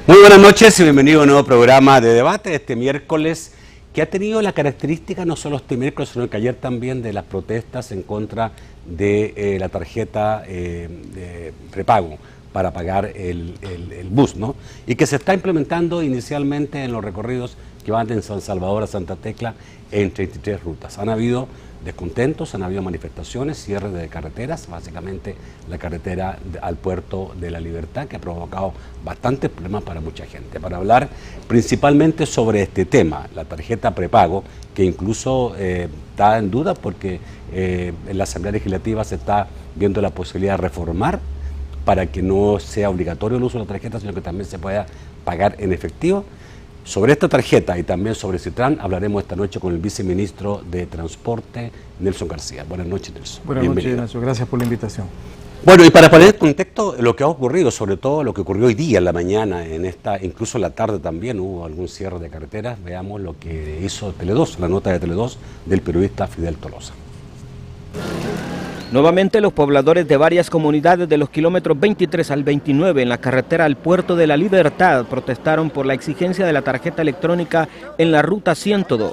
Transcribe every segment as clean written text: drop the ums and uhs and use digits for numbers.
Muy buenas noches y bienvenido a un nuevo programa de debate este miércoles que ha tenido la característica no solo este miércoles, sino que ayer también de las protestas en contra de la tarjeta de prepago para pagar el bus, ¿no? Y que se está implementando inicialmente en los recorridos que van de San Salvador a Santa Tecla en 33 rutas. Han habido descontentos, han habido manifestaciones, cierres de carreteras, básicamente la carretera al Puerto de la Libertad, que ha provocado bastantes problemas para mucha gente. Para hablar principalmente sobre este tema, la tarjeta prepago, que incluso está en duda porque en la Asamblea Legislativa se está viendo la posibilidad de reformar para que no sea obligatorio el uso de la tarjeta, sino que también se pueda pagar en efectivo. Sobre esta tarjeta y también sobre Citran hablaremos esta noche con el viceministro de Transporte, Nelson García. Buenas noches, Nelson. Buenas noches, Ignacio. Gracias por la invitación. Bueno, y para poner en contexto lo que ha ocurrido, sobre todo lo que ocurrió hoy día en la mañana, incluso en la tarde también hubo algún cierre de carreteras, veamos lo que hizo Tele2, la nota de Tele2 del periodista Fidel Tolosa. Nuevamente los pobladores de varias comunidades de los kilómetros 23 al 29 en la carretera al Puerto de la Libertad protestaron por la exigencia de la tarjeta electrónica en la ruta 102.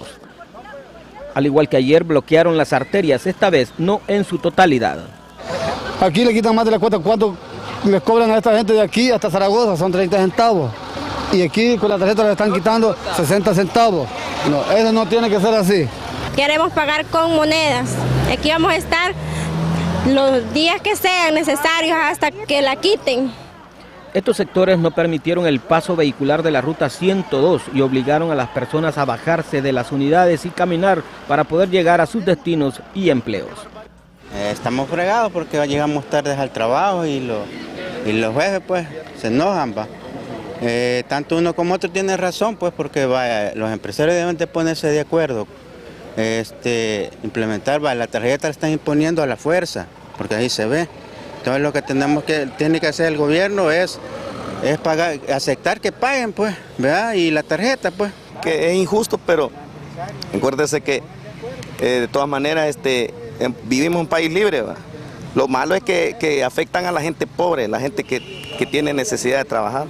Al igual que ayer bloquearon las arterias, esta vez no en su totalidad. Aquí le quitan más de la cuota, ¿cuánto les cobran a esta gente de aquí hasta Zaragoza? Son 30 centavos. Y aquí con la tarjeta le están quitando 60 centavos. No, eso no tiene que ser así. Queremos pagar con monedas. Aquí vamos a estar los días que sean necesarios hasta que la quiten. Estos sectores no permitieron el paso vehicular de la ruta 102 y obligaron a las personas a bajarse de las unidades y caminar para poder llegar a sus destinos y empleos. Estamos fregados porque llegamos tarde al trabajo y los jefes pues se enojan, va. Tanto uno como otro tiene razón, pues porque los empresarios deben de ponerse de acuerdo. Implementar, la tarjeta la están imponiendo a la fuerza, porque ahí se ve. Entonces lo que tiene que hacer el gobierno es pagar, aceptar que paguen, pues, ¿verdad? Y la tarjeta, pues. Que es injusto, pero acuérdese que de todas maneras vivimos en un país libre, ¿va? Lo malo es que afectan a la gente pobre, la gente que tiene necesidad de trabajar.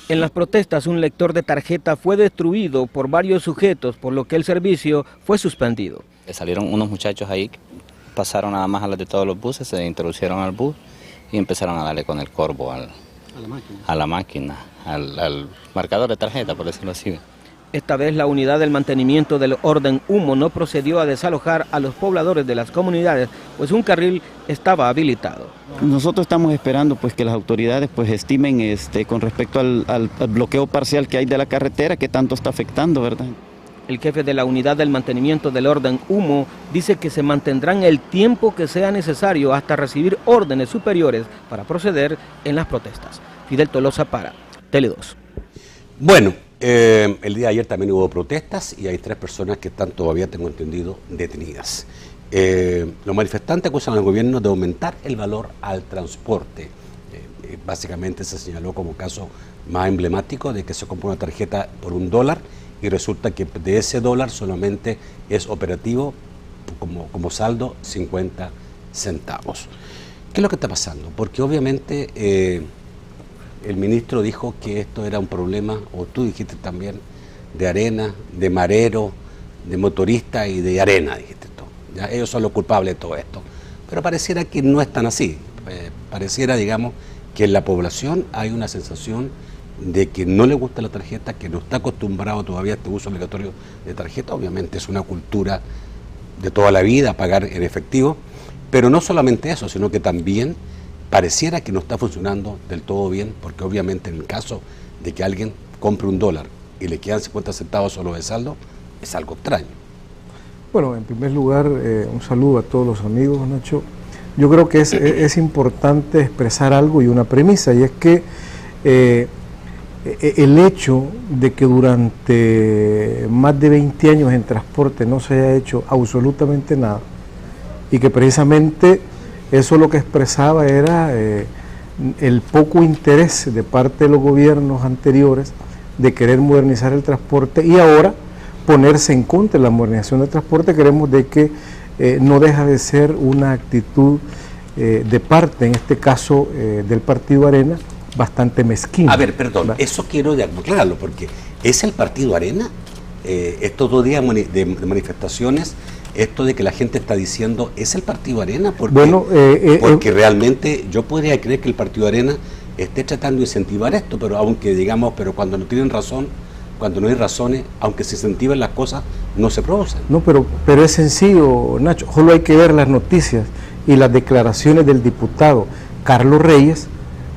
En las protestas, un lector de tarjeta fue destruido por varios sujetos, por lo que el servicio fue suspendido. Salieron unos muchachos ahí, pasaron nada más a las de todos los buses, se introducieron al bus y empezaron a darle con el corvo a la máquina, al marcador de tarjeta, por decirlo así. Esta vez la unidad del mantenimiento del orden Humo no procedió a desalojar a los pobladores de las comunidades, pues un carril estaba habilitado. Nosotros estamos esperando pues que las autoridades pues estimen con respecto al bloqueo parcial que hay de la carretera, que tanto está afectando, ¿verdad? El jefe de la unidad del mantenimiento del orden Humo dice que se mantendrán el tiempo que sea necesario hasta recibir órdenes superiores para proceder en las protestas. Fidel Tolosa para Tele2. Bueno, el día de ayer también hubo protestas y hay 3 personas que están todavía, tengo entendido, detenidas. Los manifestantes acusan al gobierno de aumentar el valor al transporte. Básicamente se señaló como caso más emblemático de que se compra una tarjeta por $1 y resulta que de ese dólar solamente es operativo como saldo 50 centavos. ¿Qué es lo que está pasando? Porque obviamente el ministro dijo que esto era un problema, o tú dijiste también, de arena, de marero, de motorista y de arena, dijiste tú. ¿Ya? Ellos son los culpables de todo esto. Pero pareciera que no es tan así. Pareciera, digamos, que en la población hay una sensación de que no le gusta la tarjeta, que no está acostumbrado todavía a este uso obligatorio de tarjeta. Obviamente es una cultura de toda la vida pagar en efectivo, pero no solamente eso, sino que también pareciera que no está funcionando del todo bien, porque obviamente en el caso de que alguien compre $1 y le quedan 50 centavos solo de saldo, es algo extraño. Bueno, en primer lugar, un saludo a todos los amigos, Nacho. Yo creo que es importante expresar algo y una premisa, y es que el hecho de que durante más de 20 años en transporte no se haya hecho absolutamente nada, y que precisamente eso lo que expresaba era el poco interés de parte de los gobiernos anteriores de querer modernizar el transporte y ahora ponerse en contra de la modernización del transporte. Queremos de que no deja de ser una actitud de parte, en este caso del Partido Arena, bastante mezquino. A ver, perdón, eso quiero aclararlo, porque ¿es el partido Arena? Estos 2 días de manifestaciones, esto de que la gente está diciendo, ¿es el partido Arena? Porque, porque realmente yo podría creer que el partido Arena esté tratando de incentivar esto, pero aunque digamos, pero cuando no tienen razón, cuando no hay razones, aunque se incentiven las cosas, no se producen. No, pero es sencillo, Nacho, solo hay que ver las noticias y las declaraciones del diputado Carlos Reyes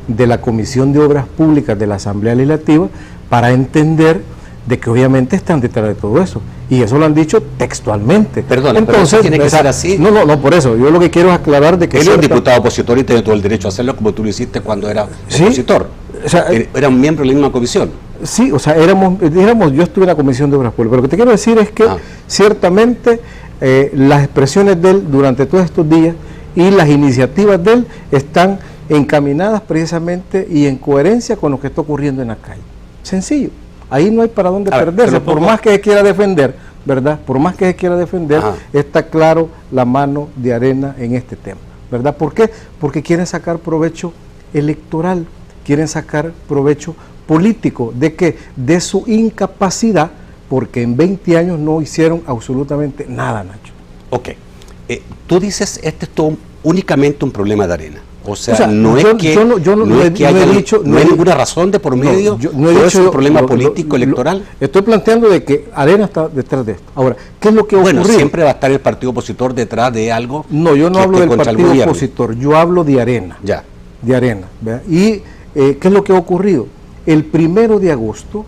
de la Comisión de Obras Públicas de la Asamblea Legislativa para entender de que obviamente están detrás de todo eso. Y eso lo han dicho textualmente. Perdón, entonces tiene que ser así. No, por eso. Yo lo que quiero es aclarar de que... Él es un diputado opositor y tiene todo el derecho a hacerlo como tú lo hiciste cuando era opositor. O sea, era un miembro de la misma comisión. Sí, o sea, yo estuve en la Comisión de Obras Públicas. Pero lo que te quiero decir es que ciertamente las expresiones de él durante todos estos días y las iniciativas de él están encaminadas precisamente y en coherencia con lo que está ocurriendo en la calle. Sencillo. Ahí no hay para dónde perderse, por más que se quiera defender, ¿verdad? Por más que se quiera defender, está claro la mano de Arena en este tema, ¿verdad? ¿Por qué? Porque quieren sacar provecho electoral, quieren sacar provecho político, ¿de qué? De su incapacidad, porque en 20 años no hicieron absolutamente nada, Nacho. Ok. Tú dices, este es todo únicamente un problema de Arena. O sea, no es que no hay ninguna razón de por medio, no he dicho un problema político electoral. Estoy planteando de que Arena está detrás de esto. Ahora, ¿qué es lo que ocurrió? Bueno, siempre va a estar el partido opositor detrás de algo. No, yo no hablo del partido opositor, yo hablo de Arena. Ya. De Arena. ¿Verdad? Y ¿qué es lo que ha ocurrido? El 1 de agosto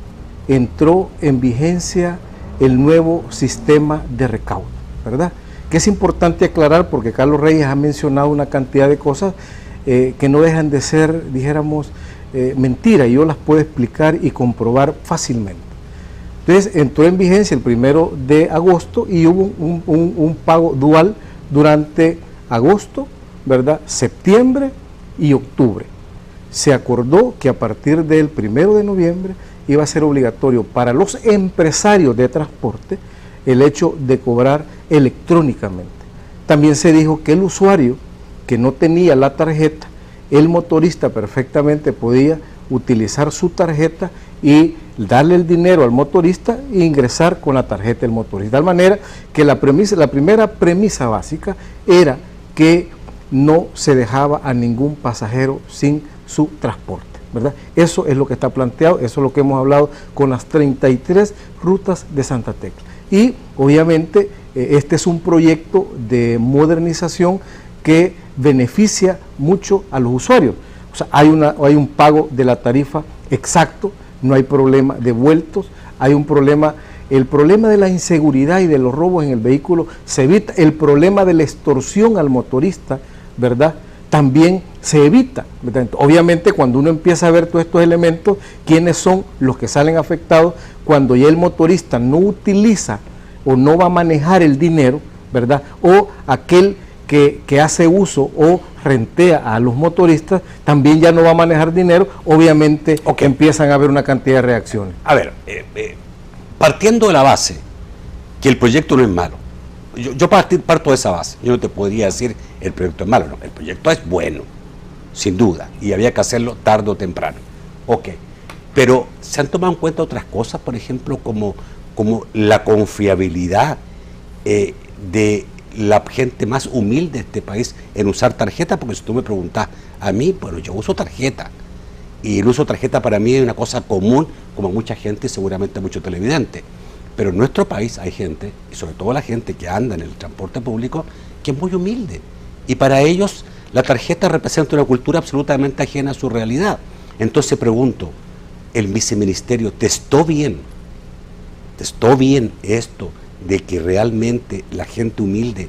entró en vigencia el nuevo sistema de recaudo, ¿verdad? Que es importante aclarar porque Carlos Reyes ha mencionado una cantidad de cosas que no dejan de ser, dijéramos, mentira, y yo las puedo explicar y comprobar fácilmente. Entonces entró en vigencia el 1 de agosto y hubo un pago dual durante agosto, ¿verdad?, septiembre y octubre. Se acordó que a partir del 1 de noviembre iba a ser obligatorio para los empresarios de transporte el hecho de cobrar electrónicamente. También se dijo que el usuario que no tenía la tarjeta, el motorista perfectamente podía utilizar su tarjeta y darle el dinero al motorista e ingresar con la tarjeta del motorista. De tal manera que la primera premisa básica era que no se dejaba a ningún pasajero sin su transporte, ¿verdad? Eso es lo que está planteado, eso es lo que hemos hablado con las 33 rutas de Santa Tecla. Y obviamente este es un proyecto de modernización que beneficia mucho a los usuarios. O sea, hay un pago de la tarifa exacto, no hay problema de vueltos, hay un problema, el problema de la inseguridad y de los robos en el vehículo se evita, el problema de la extorsión al motorista, ¿verdad?, también se evita, ¿verdad? Obviamente cuando uno empieza a ver todos estos elementos, ¿quiénes son los que salen afectados cuando ya el motorista no utiliza o no va a manejar el dinero, ¿verdad?, o aquel que hace uso o rentea a los motoristas, también ya no va a manejar dinero, obviamente empiezan a haber una cantidad de reacciones. A ver, partiendo de la base que el proyecto no es malo, yo parto de esa base, yo no te podría decir el proyecto es malo, no, el proyecto es bueno, sin duda, y había que hacerlo tarde o temprano, pero ¿se han tomado en cuenta otras cosas, por ejemplo, como la confiabilidad de la gente más humilde de este país en usar tarjeta? Porque si tú me preguntas a mí, bueno, yo uso tarjeta y el uso de tarjeta para mí es una cosa común, como mucha gente y seguramente muchos televidentes, pero en nuestro país hay gente, y sobre todo la gente que anda en el transporte público, que es muy humilde y para ellos la tarjeta representa una cultura absolutamente ajena a su realidad. Entonces pregunto, ¿el viceministerio testó bien esto de que realmente la gente humilde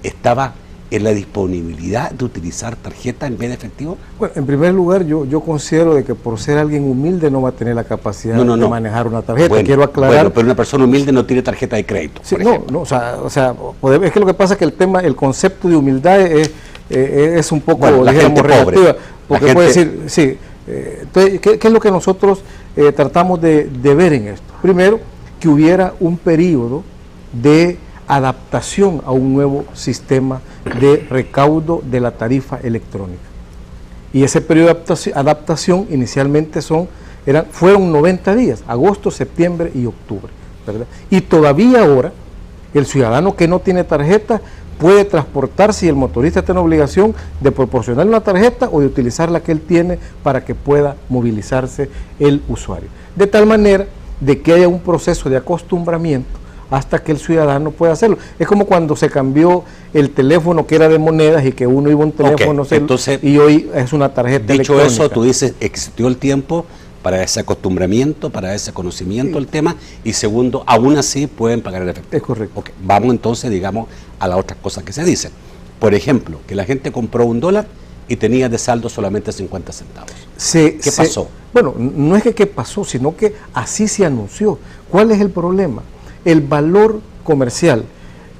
estaba en la disponibilidad de utilizar tarjeta en vez de efectivo? Bueno, en primer lugar, yo considero de que por ser alguien humilde no va a tener la capacidad de manejar una tarjeta. Bueno, quiero aclarar. Bueno, pero una persona humilde no tiene tarjeta de crédito, sí, por ejemplo. O sea, es que lo que pasa es que el concepto de humildad es un poco, bueno, digamos, relativa. Porque puede gente... decir, sí. Entonces, ¿qué es lo que nosotros tratamos de ver en esto? Primero, que hubiera un periodo de adaptación a un nuevo sistema de recaudo de la tarifa electrónica. Y ese periodo de adaptación inicialmente fueron 90 días, agosto, septiembre y octubre, ¿verdad? Y todavía ahora el ciudadano que no tiene tarjeta puede transportarse y el motorista tiene obligación de proporcionarle una tarjeta o de utilizar la que él tiene para que pueda movilizarse el usuario. De tal manera de que haya un proceso de acostumbramiento hasta que el ciudadano pueda hacerlo. Es como cuando se cambió el teléfono que era de monedas y que uno iba a un teléfono entonces, y hoy es una tarjeta electrónica. Dicho eso, tú dices, existió el tiempo para ese acostumbramiento, para ese conocimiento del tema, y segundo, aún así pueden pagar el efectivo. Es correcto. Okay. Vamos entonces, digamos, a las otras cosas que se dicen. Por ejemplo, que la gente compró $1 y tenía de saldo solamente 50 centavos. ¿Qué pasó? Bueno, no es que qué pasó, sino que así se anunció. ¿Cuál es el problema? El valor comercial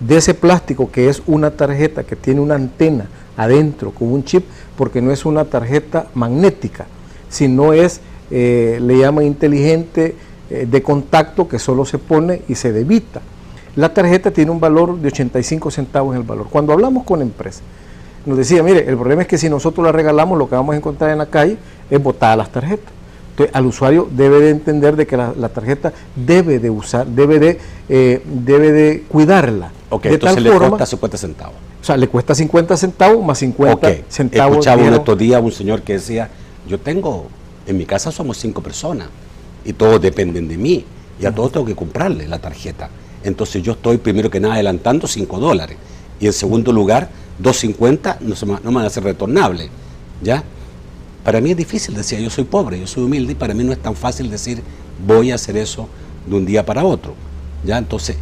de ese plástico, que es una tarjeta que tiene una antena adentro con un chip, porque no es una tarjeta magnética, sino es, le llaman inteligente, de contacto, que solo se pone y se debita. La tarjeta tiene un valor de 85 centavos en el valor. Cuando hablamos con empresas, nos decía, mire, el problema es que si nosotros la regalamos, lo que vamos a encontrar en la calle es botadas las tarjetas. Entonces, al usuario debe de entender de que la tarjeta debe de usar, debe de cuidarla. Ok, de entonces tal le forma, cuesta 50 centavos. O sea, le cuesta 50 centavos más 50 centavos. Escuchaba en estos días un señor que decía, en mi casa somos 5 personas y todos dependen de mí y a todos tengo que comprarle la tarjeta. Entonces yo estoy primero que nada adelantando $5 y en segundo lugar $2.50 no me van a ser retornables, ¿ya? Para mí es difícil, decía, yo soy pobre, yo soy humilde y para mí no es tan fácil decir voy a hacer eso de un día para otro, ¿ya? Entonces,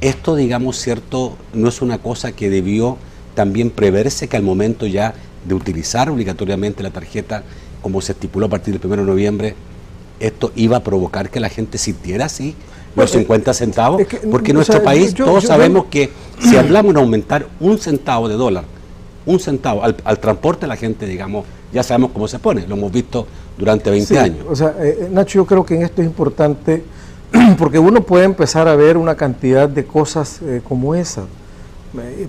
esto, digamos, cierto, no es una cosa que debió también preverse, que al momento ya de utilizar obligatoriamente la tarjeta, como se estipuló a partir del 1 de noviembre, esto iba a provocar que la gente sintiera así los 50 centavos, porque en nuestro país todos sabemos que si hablamos de aumentar $1 centavo de dólar, $1 centavo al transporte, la gente, digamos, ya sabemos cómo se pone, lo hemos visto durante 20 años. O sea, Nacho, yo creo que en esto es importante, porque uno puede empezar a ver una cantidad de cosas como esa,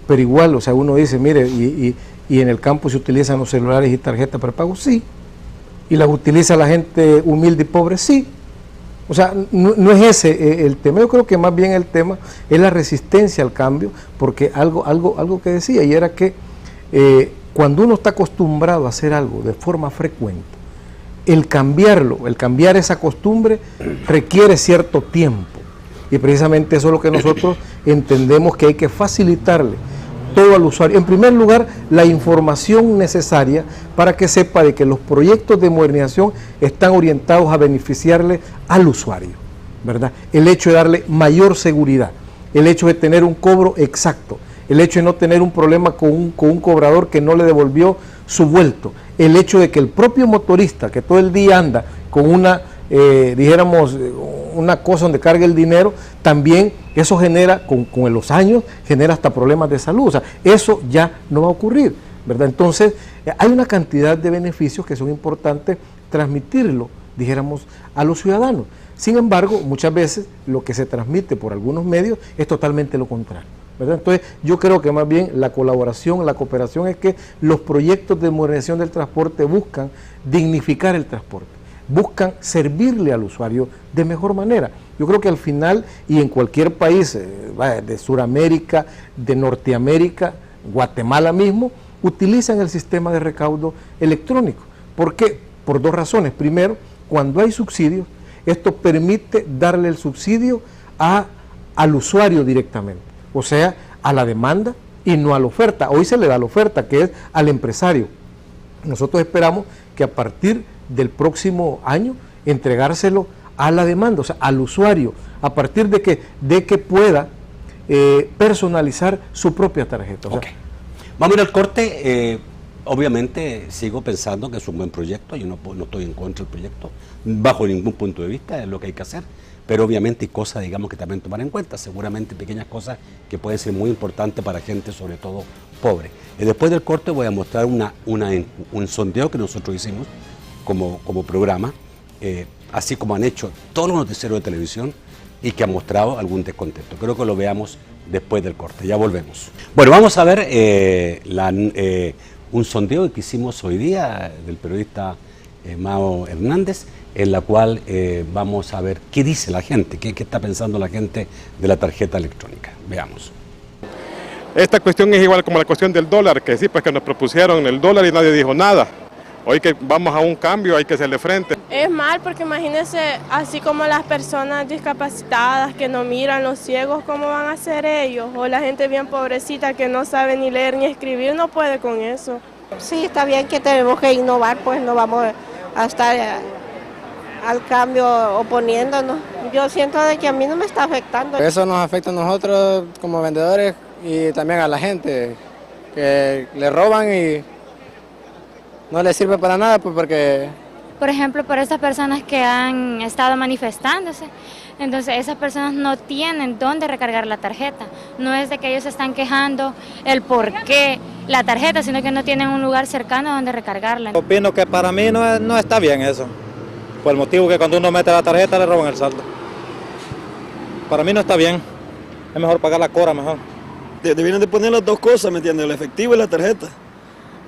pero igual, o sea, uno dice, mire, y en el campo se utilizan los celulares y tarjetas prepago, sí, y las utiliza la gente humilde y pobre, sí. O sea, no es ese el tema. Yo creo que más bien el tema es la resistencia al cambio, porque algo que decía, y era que cuando uno está acostumbrado a hacer algo de forma frecuente, el cambiar esa costumbre requiere cierto tiempo. Y precisamente eso es lo que nosotros entendemos que hay que facilitarle todo al usuario. En primer lugar, la información necesaria para que sepa de que los proyectos de modernización están orientados a beneficiarle al usuario, ¿verdad? El hecho de darle mayor seguridad, el hecho de tener un cobro exacto, el hecho de no tener un problema con un cobrador que no le devolvió su vuelto, el hecho de que el propio motorista que todo el día anda con una, una cosa donde carga el dinero, también eso genera, con los años, genera hasta problemas de salud. O sea, eso ya no va a ocurrir, ¿verdad? Entonces, hay una cantidad de beneficios que son importantes transmitirlo, a los ciudadanos. Sin embargo, muchas veces lo que se transmite por algunos medios es totalmente lo contrario, ¿verdad? Entonces, yo creo que más bien la colaboración, la cooperación es que los proyectos de modernización del transporte buscan dignificar el transporte, buscan servirle al usuario de mejor manera. Yo creo que al final, y en cualquier país de Sudamérica, de Norteamérica, Guatemala mismo, utilizan el sistema de recaudo electrónico. ¿Por qué? Por dos razones. Primero, cuando hay subsidios, esto permite darle el subsidio al usuario directamente, o sea, a la demanda y no a la oferta. Hoy se le da la oferta, que es al empresario. Nosotros esperamos que a partir del próximo año entregárselo a la demanda, o sea, al usuario, a partir de que pueda personalizar su propia tarjeta. O sea, vamos a ir al corte. Obviamente sigo pensando que es un buen proyecto, yo no estoy en contra del proyecto, bajo ningún punto de vista, es lo que hay que hacer, pero obviamente hay cosas, digamos, que también tomar en cuenta, seguramente pequeñas cosas que pueden ser muy importantes para gente, sobre todo pobre. Después del corte voy a mostrar un sondeo que nosotros hicimos como programa, así como han hecho todos los noticieros de televisión y que han mostrado algún descontento. Creo que lo veamos después del corte, ya volvemos. Bueno, vamos a ver un sondeo que hicimos hoy día del periodista Mao Hernández, en la cual vamos a ver qué dice la gente, qué está pensando la gente de la tarjeta electrónica. Veamos. Esta cuestión es igual como la cuestión del dólar, que sí, pues que nos propusieron el dólar y nadie dijo nada. Hoy que vamos a un cambio hay que hacerle frente. Es mal porque imagínense, así como las personas discapacitadas que no miran, los ciegos, ¿cómo van a ser ellos? O la gente bien pobrecita que no sabe ni leer ni escribir, no puede con eso. Sí, está bien que tenemos que innovar, pues no vamos a estar al cambio oponiéndonos. Yo siento de que a mí no me está afectando. Eso nos afecta a nosotros como vendedores y también a la gente, que le roban y no les sirve para nada, pues porque... Por ejemplo, por estas personas que han estado manifestándose, entonces esas personas no tienen dónde recargar la tarjeta. No es de que ellos se están quejando el por qué la tarjeta, sino que no tienen un lugar cercano donde recargarla. Opino que para mí no está bien eso, por el motivo que cuando uno mete la tarjeta le roban el saldo. Para mí no está bien, es mejor pagar la cora mejor. Debieron de poner las dos cosas, ¿me entiendes? El efectivo y la tarjeta,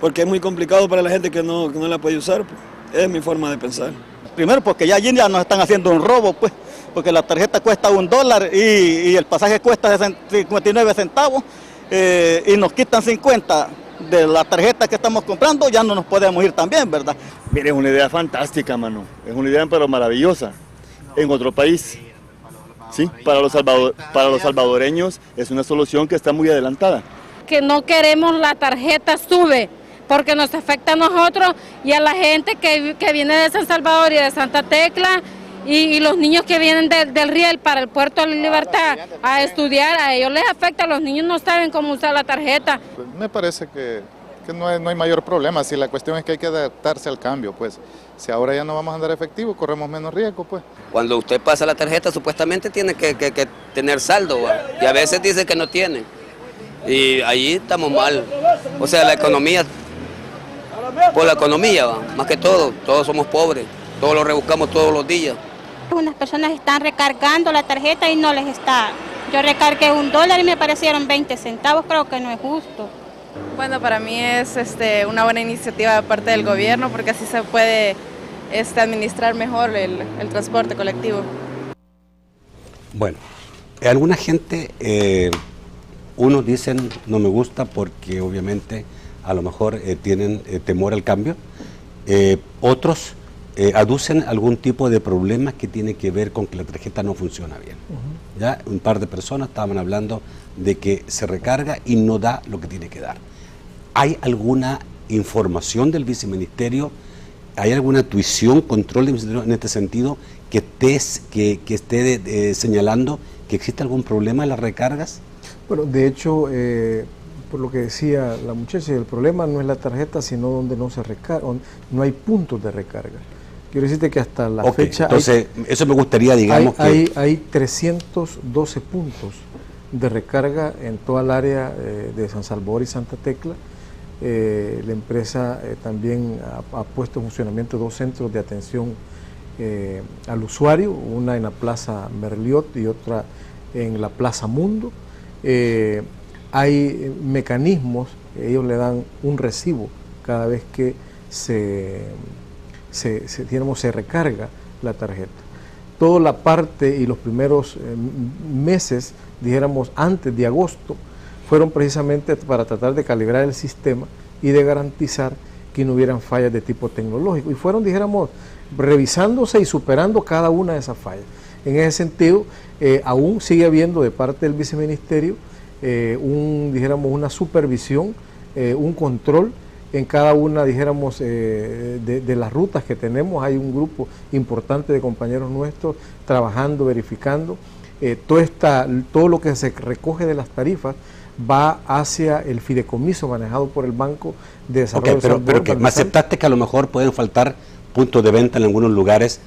porque es muy complicado para la gente que no la puede usar, pues. Es mi forma de pensar. Primero porque ya allí ya nos están haciendo un robo, pues, porque la tarjeta cuesta $1 y el pasaje cuesta 59 centavos y nos quitan 50 de la tarjeta que estamos comprando, ya no nos podemos ir también, ¿verdad? Mire, es una idea fantástica, mano. Es una idea pero maravillosa. En otro país, sí, para los salvadoreños es una solución que está muy adelantada. Que no queremos la tarjeta SUBE, porque nos afecta a nosotros y a la gente que viene de San Salvador y de Santa Tecla y los niños que vienen del Riel para el Puerto de la Libertad a estudiar, a ellos les afecta, los niños no saben cómo usar la tarjeta. Pues me parece que no hay mayor problema, si la cuestión es que hay que adaptarse al cambio, pues si ahora ya no vamos a andar efectivo, corremos menos riesgo, pues. Cuando usted pasa la tarjeta supuestamente tiene que tener saldo, ¿va? Y a veces dice que no tiene y ahí estamos mal, o sea la economía. Por la economía, más que todo, todos somos pobres, todos lo rebuscamos todos los días. Unas personas están recargando la tarjeta y no les está. Yo recargué $1 y me parecieron 20 centavos, creo que no es justo. Bueno, para mí es una buena iniciativa de parte del gobierno porque así se puede administrar mejor el transporte colectivo. Bueno, alguna gente, unos dicen no me gusta porque obviamente a lo mejor tienen temor al cambio, otros aducen algún tipo de problema que tiene que ver con que la tarjeta no funciona bien. Ya un par de personas estaban hablando de que se recarga y no da lo que tiene que dar. ¿Hay alguna información del viceministerio? ¿Hay alguna tuición, control del viceministerio en este sentido que esté señalando que existe algún problema en las recargas? Bueno, de hecho, por lo que decía la muchacha, el problema no es la tarjeta, sino donde no se recarga, no hay puntos de recarga. Quiero decirte que hasta la fecha... Entonces, eso me gustaría, digamos, hay 312 puntos de recarga en toda el área de San Salvador y Santa Tecla. La empresa también ha puesto en funcionamiento 2 centros de atención al usuario, una en la Plaza Merliot y otra en la Plaza Mundo. Hay mecanismos, ellos le dan un recibo cada vez que se recarga la tarjeta. Toda la parte y los primeros meses, dijéramos antes de agosto, fueron precisamente para tratar de calibrar el sistema y de garantizar que no hubieran fallas de tipo tecnológico. Y fueron, dijéramos, revisándose y superando cada una de esas fallas. En ese sentido, aún sigue habiendo de parte del viceministerio una supervisión, un control en cada una, dijéramos, de las rutas que tenemos. Hay un grupo importante de compañeros nuestros trabajando, verificando. Todo lo que se recoge de las tarifas va hacia el fideicomiso manejado por el Banco de Desarrollo. Pero que me aceptaste que a lo mejor pueden faltar puntos de venta en algunos lugares,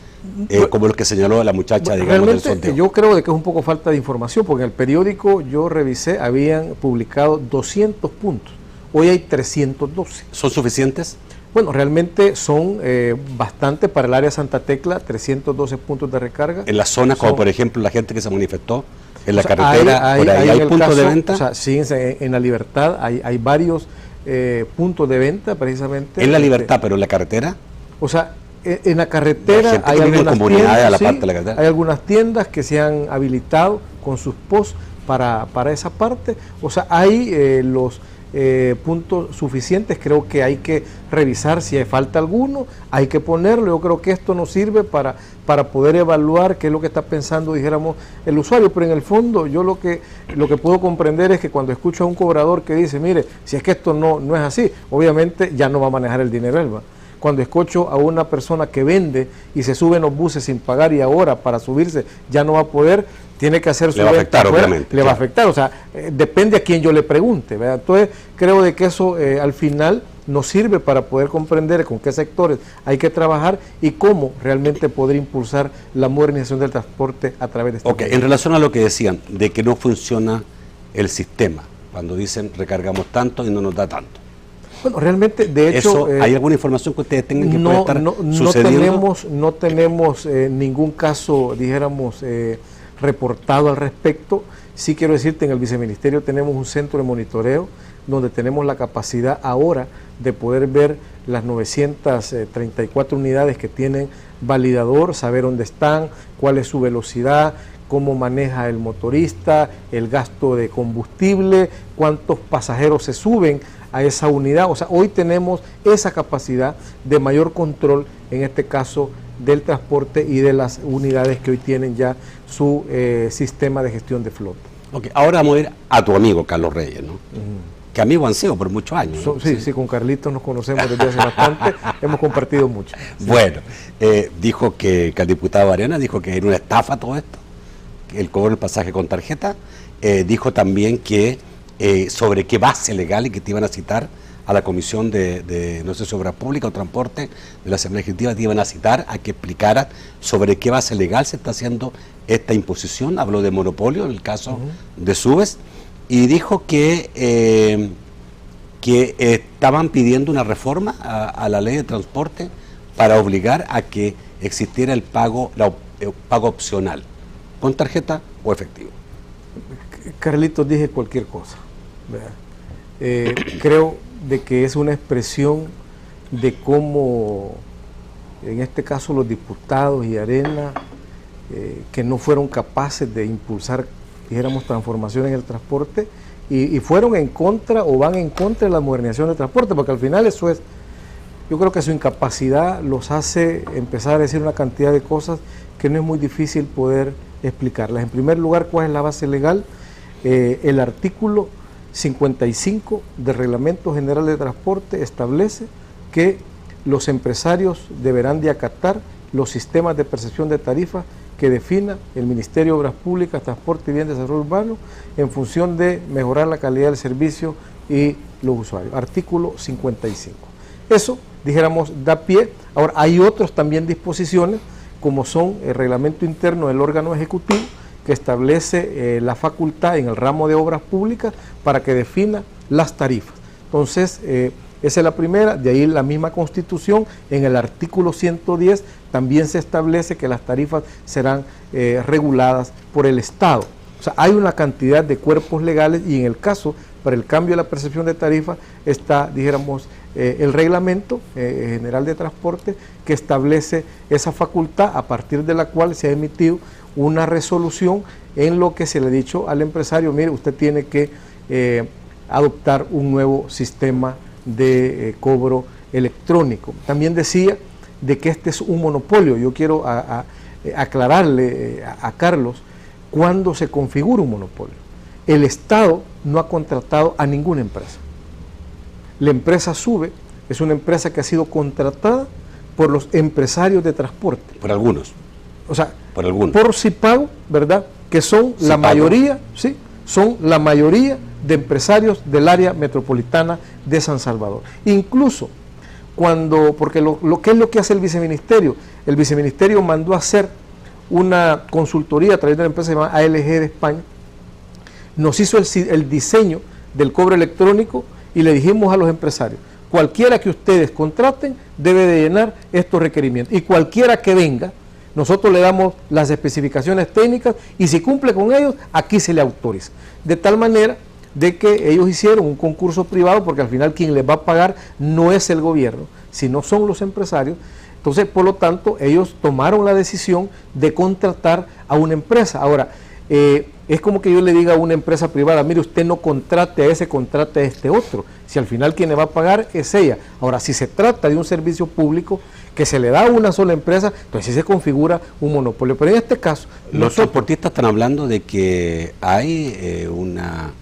como los que señaló la muchacha, digamos, del sondeo. Yo creo que es un poco falta de información, porque en el periódico yo revisé, habían publicado 200 puntos, hoy hay 312. ¿Son suficientes? Bueno, realmente son bastante para el área de Santa Tecla, 312 puntos de recarga. En la zona, como por ejemplo la gente que se manifestó en la carretera, ¿hay puntos de venta? O sea, sí, en La Libertad hay varios puntos de venta precisamente. En La Libertad, pero en la carretera. O sea, en la carretera hay algunas tiendas, a la parte de la carretera. hay algunas tiendas que se han habilitado con sus posts para esa parte. O sea, hay los puntos suficientes. Creo que hay que revisar si hay falta alguno, hay que ponerlo. Yo creo que esto nos sirve para poder evaluar qué es lo que está pensando, dijéramos, el usuario. Pero en el fondo yo lo que puedo comprender es que cuando escucho a un cobrador que dice, mire, si es que esto no es así, obviamente ya no va a manejar el dinero él, ¿va? Cuando escucho a una persona que vende y se sube en los buses sin pagar y ahora para subirse ya no va a poder, tiene que hacer su le va a afectar, afuera, obviamente. Le va a afectar, o sea, depende a quién yo le pregunte, ¿verdad? Entonces, creo de que eso al final nos sirve para poder comprender con qué sectores hay que trabajar y cómo realmente poder impulsar la modernización del transporte a través de este Ok, en relación a lo que decían, de que no funciona el sistema, cuando dicen recargamos tanto y no nos da tanto. Bueno, realmente, de hecho... ¿Hay alguna información que ustedes tengan que puede estar sucediendo? No tenemos ningún caso, dijéramos, reportado al respecto. Sí quiero decirte, en el Viceministerio tenemos un centro de monitoreo donde tenemos la capacidad ahora de poder ver las 934 unidades que tienen validador, saber dónde están, cuál es su velocidad, cómo maneja el motorista, el gasto de combustible, cuántos pasajeros se suben a esa unidad. O sea, hoy tenemos esa capacidad de mayor control, en este caso, del transporte y de las unidades que hoy tienen ya su sistema de gestión de flota. Ok, ahora vamos a ir a tu amigo Carlos Reyes, ¿no? Que amigos han sido por muchos años, ¿no? Sí, con Carlitos nos conocemos desde hace bastante, hemos compartido mucho. Sí. Bueno, dijo que el diputado Arena dijo que era una estafa todo esto, el cobro del pasaje con tarjeta. Dijo también que sobre qué base legal y que te iban a citar a la Comisión de no sé si Obras Públicas o Transporte de la Asamblea Ejecutiva, te iban a citar a que explicaras sobre qué base legal se está haciendo esta imposición. Habló de monopolio en el caso de Subes y dijo que estaban pidiendo una reforma a la ley de transporte para obligar a que existiera el pago opcional, con tarjeta o efectivo. Carlitos, dije cualquier cosa. Creo de que es una expresión de cómo, en este caso, los diputados y Arena, que no fueron capaces de impulsar, dijéramos, transformaciones en el transporte y fueron en contra o van en contra de la modernización del transporte, porque al final eso es, yo creo que su incapacidad los hace empezar a decir una cantidad de cosas que no es muy difícil poder explicarlas. En primer lugar, ¿cuál es la base legal? El artículo 55 del Reglamento General de Transporte establece que los empresarios deberán de acatar los sistemas de percepción de tarifas que defina el Ministerio de Obras Públicas, Transporte y Bien de Desarrollo Urbano en función de mejorar la calidad del servicio y los usuarios. Artículo 55. Eso, dijéramos, da pie. Ahora, hay otros también disposiciones, como son el reglamento interno del órgano ejecutivo, que establece la facultad en el ramo de obras públicas para que defina las tarifas. Entonces, esa es la primera. De ahí la misma Constitución, en el artículo 110, también se establece que las tarifas serán reguladas por el Estado. O sea, hay una cantidad de cuerpos legales y en el caso, para el cambio de la percepción de tarifas, está, dijéramos, el Reglamento General de Transporte, que establece esa facultad a partir de la cual se ha emitido una resolución en lo que se le ha dicho al empresario, mire, usted tiene que adoptar un nuevo sistema de cobro electrónico. También decía de que este es un monopolio. Yo quiero aclararle a Carlos cuándo se configura un monopolio. El Estado no ha contratado a ninguna empresa. La empresa SUBE es una empresa que ha sido contratada por los empresarios de transporte. Por algunos. O sea, por CIPAGO, ¿verdad? Que son la mayoría, ¿sí? Son la mayoría de empresarios del área metropolitana de San Salvador. Incluso cuando, porque ¿qué es lo que hace el viceministerio? El viceministerio mandó a hacer una consultoría a través de la empresa llamada ALG de España, nos hizo el diseño del cobro electrónico y le dijimos a los empresarios, cualquiera que ustedes contraten debe de llenar estos requerimientos y cualquiera que venga, nosotros le damos las especificaciones técnicas y si cumple con ellos, aquí se le autoriza. De tal manera, de que ellos hicieron un concurso privado, porque al final quien les va a pagar no es el gobierno, sino son los empresarios. Entonces, por lo tanto, ellos tomaron la decisión de contratar a una empresa. Ahora, es como que yo le diga a una empresa privada, mire, usted no contrate a ese, contrate a este otro. Si al final quien le va a pagar es ella. Ahora, si se trata de un servicio público que se le da a una sola empresa, entonces sí se configura un monopolio. Pero en este caso... Los transportistas están hablando de que hay una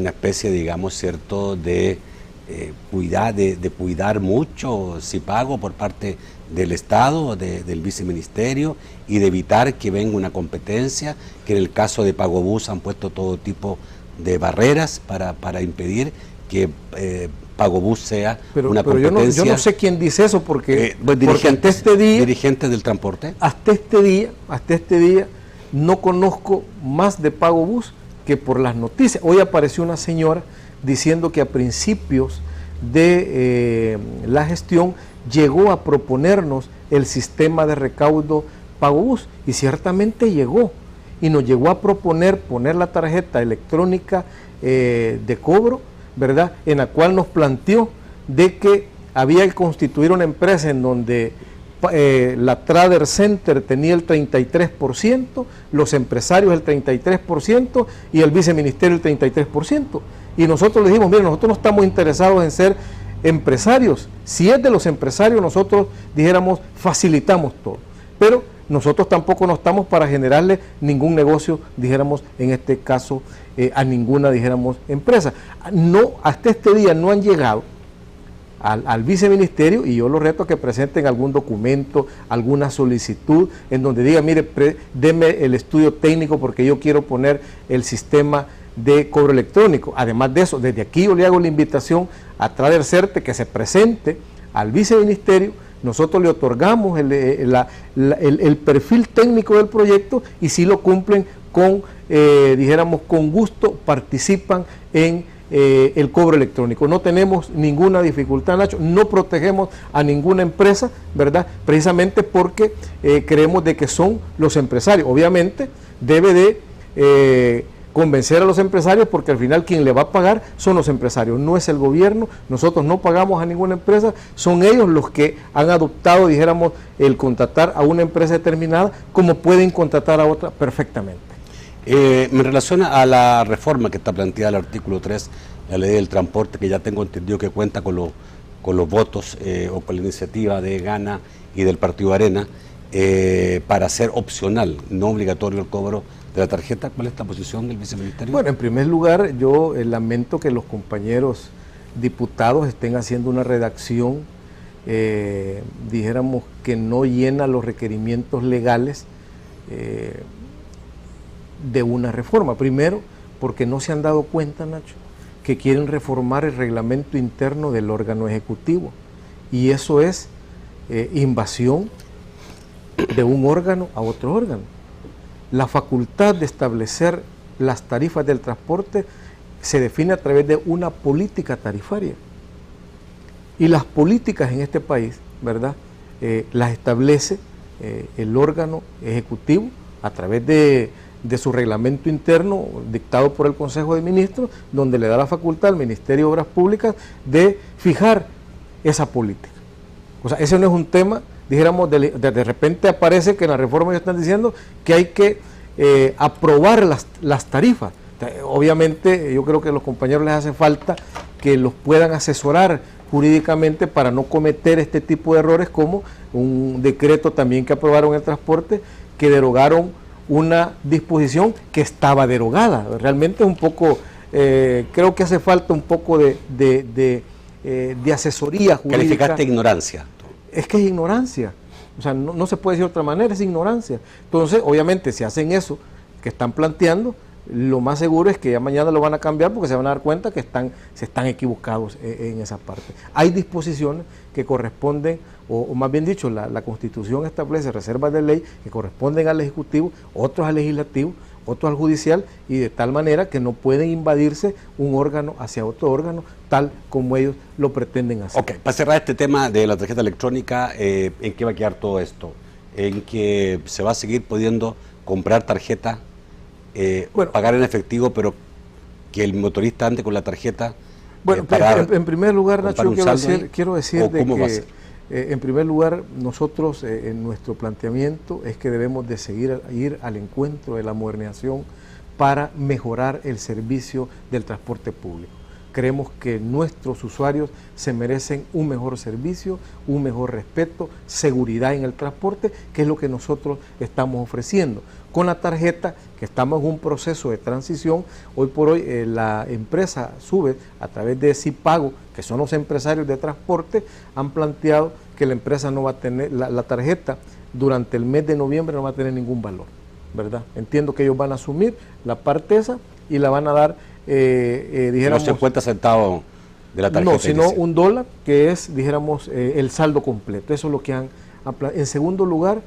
especie, digamos, cierto, de cuidar mucho si pago por parte del Estado, del viceministerio, y de evitar que venga una competencia, que en el caso de Pagobús han puesto todo tipo de barreras para impedir que Pagobús sea una competencia. Yo no sé quién dice eso, porque hasta este día... ¿Dirigentes del transporte? Hasta este día no conozco más de Pagobús que por las noticias. Hoy apareció una señora diciendo que a principios de la gestión llegó a proponernos el sistema de recaudo Pagobús, y ciertamente llegó, y nos llegó a proponer poner la tarjeta electrónica de cobro, ¿verdad?, en la cual nos planteó de que había que constituir una empresa en donde la Trader Center tenía el 33%, los empresarios el 33% y el viceministerio el 33%. Y nosotros le dijimos, mire, nosotros no estamos interesados en ser empresarios. Si es de los empresarios, nosotros dijéramos, facilitamos todo. Pero nosotros tampoco no estamos para generarle ningún negocio, dijéramos, en este caso, a ninguna, dijéramos, empresa. No, hasta este día no han llegado al viceministerio, y yo los reto a que presenten algún documento, alguna solicitud, en donde diga, mire, deme el estudio técnico porque yo quiero poner el sistema de cobro electrónico. Además de eso, desde aquí yo le hago la invitación a Trader Center que se presente al viceministerio. Nosotros le otorgamos el perfil técnico del proyecto, y si lo cumplen dijéramos, con gusto participan en el cobro electrónico. No tenemos ninguna dificultad, Nacho, no protegemos a ninguna empresa, ¿verdad?, precisamente porque creemos de que son los empresarios. Obviamente debe de convencer a los empresarios, porque al final quien le va a pagar son los empresarios, no es el gobierno. Nosotros no pagamos a ninguna empresa, son ellos los que han adoptado, dijéramos, el contratar a una empresa determinada, como pueden contratar a otra perfectamente. En relación a la reforma que está planteada el artículo 3, la ley del transporte, que ya tengo entendido que cuenta con los votos o con la iniciativa de Gana y del Partido Arena, para hacer opcional, no obligatorio el cobro de la tarjeta. ¿Cuál es la posición del viceministerio? Bueno, en primer lugar, yo lamento que los compañeros diputados estén haciendo una redacción, dijéramos, que no llena los requerimientos legales de una reforma. Primero, porque no se han dado cuenta, Nacho, que quieren reformar el reglamento interno del órgano ejecutivo, y eso es invasión de un órgano a otro órgano. La facultad de establecer las tarifas del transporte se define a través de una política tarifaria, y las políticas en este país, ¿verdad?, las establece el órgano ejecutivo a través de su reglamento interno dictado por el Consejo de Ministros, donde le da la facultad al Ministerio de Obras Públicas de fijar esa política. O sea, ese no es un tema, dijéramos, de repente aparece que en la reforma ya están diciendo que hay que aprobar las tarifas. Obviamente yo creo que a los compañeros les hace falta que los puedan asesorar jurídicamente para no cometer este tipo de errores, como un decreto también que aprobaron en el transporte, que derogaron una disposición que estaba derogada. Realmente es un poco, creo que hace falta un poco de asesoría jurídica. Calificaste ignorancia. Es que es ignorancia, o sea, no se puede decir de otra manera, es ignorancia. Entonces, obviamente, si hacen eso que están planteando, lo más seguro es que ya mañana lo van a cambiar, porque se van a dar cuenta que se están equivocados en esa parte. Hay disposiciones que corresponden, o más bien dicho, la Constitución establece reservas de ley que corresponden al Ejecutivo, otros al Legislativo, otros al Judicial, y de tal manera que no pueden invadirse un órgano hacia otro órgano, tal como ellos lo pretenden hacer. Ok, para cerrar este tema de la tarjeta electrónica, ¿en qué va a quedar todo esto? ¿En que se va a seguir pudiendo comprar tarjeta, pagar en efectivo, pero que el motorista ande con la tarjeta. Bueno, en primer lugar, Nacho, quiero decir de que en primer lugar nosotros en nuestro planteamiento es que debemos de seguir ir al encuentro de la modernización para mejorar el servicio del transporte público. Creemos que nuestros usuarios se merecen un mejor servicio, un mejor respeto, seguridad en el transporte, que es lo que nosotros estamos ofreciendo. Con la tarjeta, que estamos en un proceso de transición, hoy por hoy la empresa SUBE, a través de Cipago, que son los empresarios de transporte, han planteado que la empresa no va a tener, la tarjeta durante el mes de noviembre no va a tener ningún valor, ¿verdad? Entiendo que ellos van a asumir la parte esa y la van a dar, dijéramos... No 50 centavos de la tarjeta. No, sino $1, que es, dijéramos, el saldo completo. Eso es lo que han... En segundo lugar,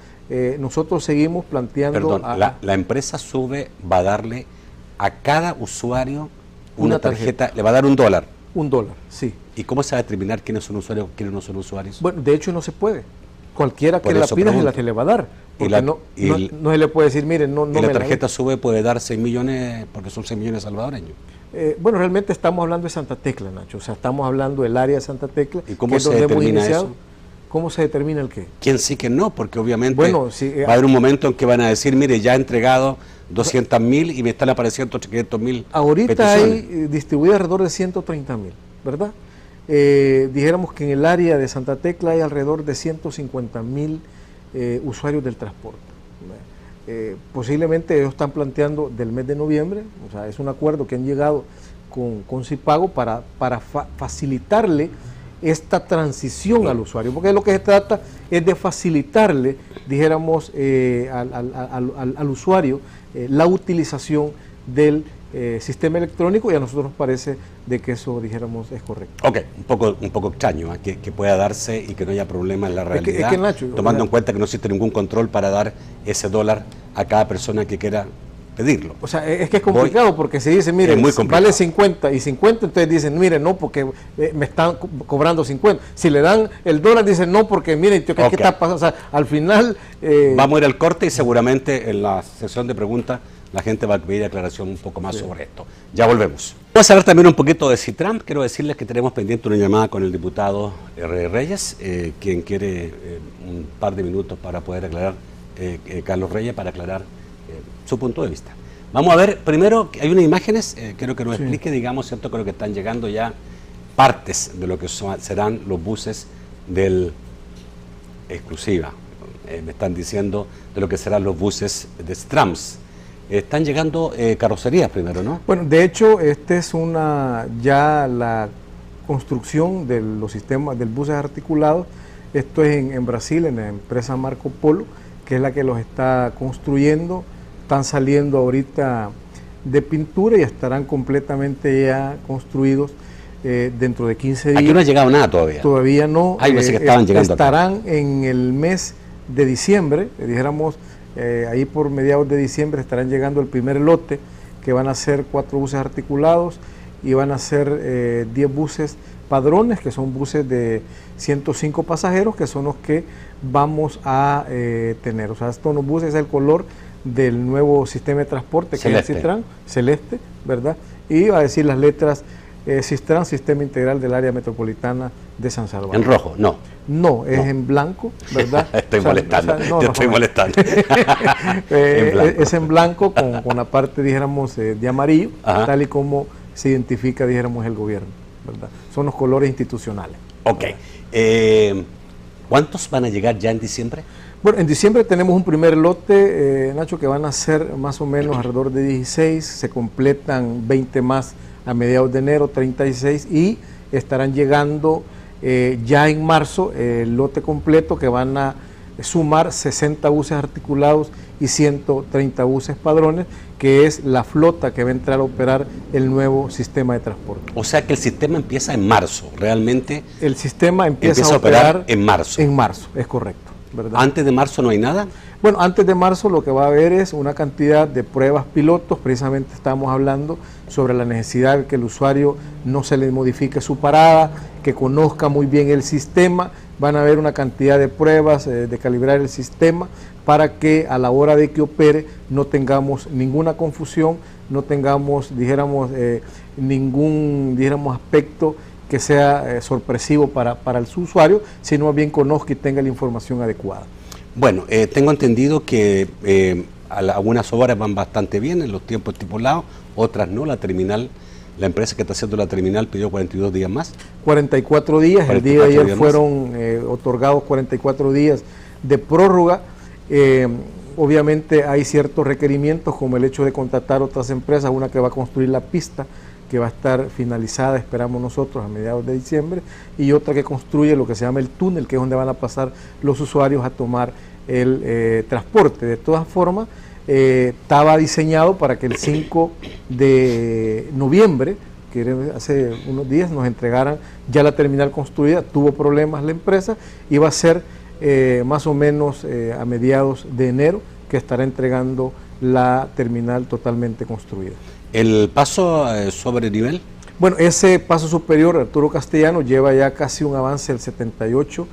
nosotros seguimos planteando... Perdón, la empresa SUBE va a darle a cada usuario una tarjeta, le va a dar $1. $1, sí. ¿Y cómo se va a determinar quiénes son usuarios, quiénes no son usuarios? Bueno, de hecho no se puede. Cualquiera que la pida se le va a dar. Porque no se le puede decir, mire, no me la tarjeta SUBE puede dar 6 millones, porque son 6 millones salvadoreños. Bueno, realmente estamos hablando de Santa Tecla, Nacho. O sea, estamos hablando del área de Santa Tecla. ¿Y cómo se determina eso? ¿Cómo se determina el qué? ¿Quién sí que no? Porque obviamente bueno, sí, va a haber un momento en que van a decir, mire, ya he entregado 200.000 y me están apareciendo 500.000 ahorita peticiones. Hay distribuido alrededor de 130.000, ¿verdad? Dijéramos que en el área de Santa Tecla hay alrededor de 150.000 usuarios del transporte. Posiblemente ellos están planteando del mes de noviembre, o sea, es un acuerdo que han llegado con Cipago para facilitarle esta transición al usuario, porque lo que se trata es de facilitarle, dijéramos, al usuario la utilización del sistema electrónico, y a nosotros nos parece de que eso, dijéramos, es correcto. Ok, un poco extraño que pueda darse y que no haya problema en la realidad, Nacho, tomando en cuenta que no existe ningún control para dar ese $1 a cada persona que quiera pedirlo. O sea, es que es complicado porque se dice, mire, vale 50 y 50, entonces dicen, mire, no, porque me están cobrando 50. Si le dan el $1, dicen, no, porque mire, ¿qué está pasando? O sea, al final... Vamos a ir al corte y seguramente en la sesión de preguntas la gente va a pedir aclaración un poco más sobre esto. Ya volvemos. Vamos a hablar también un poquito de Citram. Quiero decirles que tenemos pendiente una llamada con el diputado Reyes, quien quiere un par de minutos para poder aclarar, Carlos Reyes, para aclarar su punto de vista. Vamos a ver, primero, hay unas imágenes, quiero que nos explique, digamos, ¿cierto? Creo que están llegando ya partes de lo que serán los buses del Exclusiva. Me están diciendo de lo que serán los buses de Strams. Están llegando carrocerías primero, ¿no? Bueno, de hecho, esta es ya la construcción de los sistemas del buses articulados. Esto es en Brasil, en la empresa Marco Polo, que es la que los está construyendo. Están saliendo ahorita de pintura y estarán completamente ya construidos dentro de 15 días. Aquí no ha llegado nada todavía. Todavía no. Pensé que estaban llegando. Estarán en el mes de diciembre, dijéramos, ahí por mediados de diciembre estarán llegando el primer lote, que van a ser 4 buses articulados y van a ser 10 buses padrones, que son buses de 105 pasajeros, que son los que vamos a tener. O sea, estos los buses es el color del nuevo sistema de transporte que es el Citram, celeste, ¿verdad? Y va a decir las letras Citram, Sistema Integral del Área Metropolitana de San Salvador. ¿En rojo? No. No, es en blanco, ¿verdad? Estoy molestando, estoy molestando. Es en blanco con la parte, dijéramos, de amarillo, tal y como se identifica, dijéramos, el gobierno, ¿verdad? Son los colores institucionales. Ok. ¿Cuántos van a llegar ya en diciembre? Bueno, en diciembre tenemos un primer lote, Nacho, que van a ser más o menos alrededor de 16, se completan 20 más a mediados de enero, 36, y estarán llegando ya en marzo el lote completo, que van a sumar 60 buses articulados y 130 buses padrones, que es la flota que va a entrar a operar el nuevo sistema de transporte. O sea que el sistema empieza en marzo, realmente. El sistema empieza a operar en marzo. En marzo, es correcto. ¿verdad? ¿Antes de marzo no hay nada? Bueno, antes de marzo lo que va a haber es una cantidad de pruebas pilotos. Precisamente estamos hablando sobre la necesidad de que el usuario no se le modifique su parada, que conozca muy bien el sistema. Van a haber una cantidad de pruebas de calibrar el sistema para que a la hora de que opere no tengamos ninguna confusión, no tengamos, dijéramos, ningún aspecto que sea sorpresivo para el usuario, sino más bien conozca y tenga la información adecuada. Bueno, tengo entendido que algunas obras van bastante bien en los tiempos estipulados, otras no. La empresa que está haciendo la terminal pidió 42 días más. 44 días, el día de ayer fueron otorgados 44 días de prórroga. Obviamente hay ciertos requerimientos, como el hecho de contratar otras empresas, una que va a construir la pista, que va a estar finalizada, esperamos nosotros, a mediados de diciembre, y otra que construye lo que se llama el túnel, que es donde van a pasar los usuarios a tomar el transporte. De todas formas, estaba diseñado para que el 5 de noviembre, que hace unos días, nos entregaran ya la terminal construida. Tuvo problemas la empresa, iba a ser más o menos a mediados de enero que estará entregando la terminal totalmente construida. ¿El paso sobre nivel? Bueno, ese paso superior, Arturo Castellano, lleva ya casi un avance del 78%.